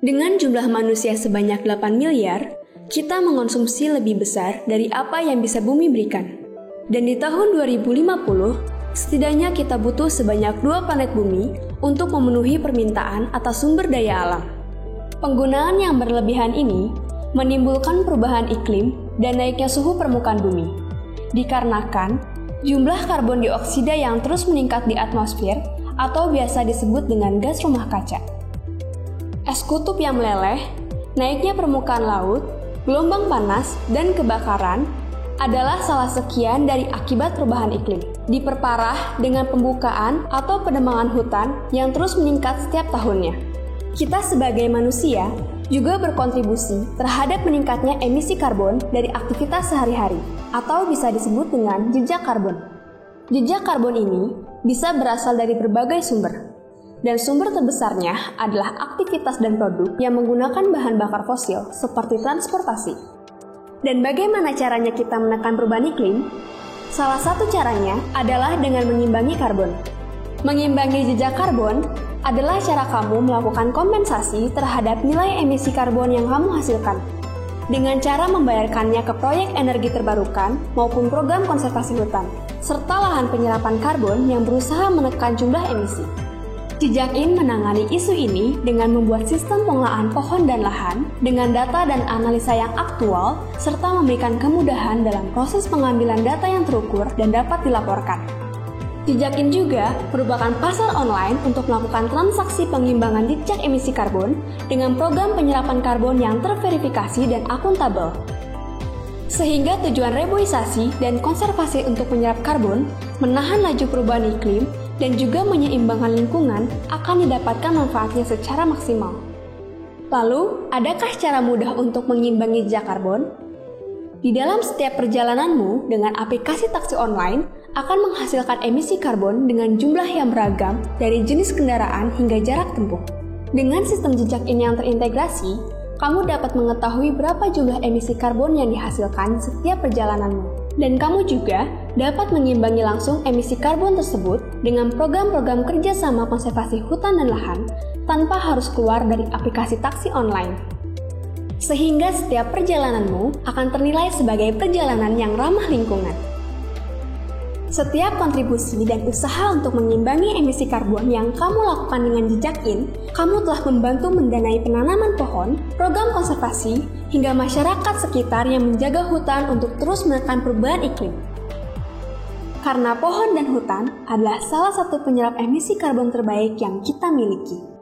Dengan jumlah manusia sebanyak 8 miliar, kita mengonsumsi lebih besar dari apa yang bisa bumi berikan. Dan di tahun 2050, setidaknya kita butuh sebanyak 2 planet bumi untuk memenuhi permintaan atas sumber daya alam. Penggunaan yang berlebihan ini menimbulkan perubahan iklim dan naiknya suhu permukaan bumi. Dikarenakan jumlah karbon dioksida yang terus meningkat di atmosfer atau biasa disebut dengan gas rumah kaca. Es kutub yang meleleh, naiknya permukaan laut, gelombang panas, dan kebakaran adalah salah sekian dari akibat perubahan iklim. Diperparah dengan pembukaan atau penebangan hutan yang terus meningkat setiap tahunnya. Kita sebagai manusia juga berkontribusi terhadap meningkatnya emisi karbon dari aktivitas sehari-hari, atau bisa disebut dengan jejak karbon. Jejak karbon ini bisa berasal dari berbagai sumber. Dan sumber terbesarnya adalah aktivitas dan produk yang menggunakan bahan bakar fosil seperti transportasi. Dan bagaimana caranya kita menekan perubahan iklim? Salah satu caranya adalah dengan mengimbangi karbon. Mengimbangi jejak karbon adalah cara kamu melakukan kompensasi terhadap nilai emisi karbon yang kamu hasilkan, dengan cara membayarkannya ke proyek energi terbarukan maupun program konservasi hutan, serta lahan penyerapan karbon yang berusaha menekan jumlah emisi. Jejakin menangani isu ini dengan membuat sistem pengelolaan pohon dan lahan dengan data dan analisa yang aktual, serta memberikan kemudahan dalam proses pengambilan data yang terukur dan dapat dilaporkan. Jejakin juga merupakan pasar online untuk melakukan transaksi pengimbangan jejak emisi karbon dengan program penyerapan karbon yang terverifikasi dan akuntabel. Sehingga tujuan reboisasi dan konservasi untuk menyerap karbon, menahan laju perubahan iklim, dan juga menyeimbangkan lingkungan akan didapatkan manfaatnya secara maksimal. Lalu, adakah cara mudah untuk mengimbangi jejak karbon? Di dalam setiap perjalananmu dengan aplikasi taksi online akan menghasilkan emisi karbon dengan jumlah yang beragam dari jenis kendaraan hingga jarak tempuh. Dengan sistem jejak ini yang terintegrasi, kamu dapat mengetahui berapa jumlah emisi karbon yang dihasilkan setiap perjalananmu. Dan kamu juga dapat mengimbangi langsung emisi karbon tersebut dengan program-program kerjasama konservasi hutan dan lahan tanpa harus keluar dari aplikasi taksi online. Sehingga setiap perjalananmu akan ternilai sebagai perjalanan yang ramah lingkungan. Setiap kontribusi dan usaha untuk mengimbangi emisi karbon yang kamu lakukan dengan Jejakin, kamu telah membantu mendanai penanaman pohon, program konservasi, hingga masyarakat sekitar yang menjaga hutan untuk terus menekan perubahan iklim. Karena pohon dan hutan adalah salah satu penyerap emisi karbon terbaik yang kita miliki.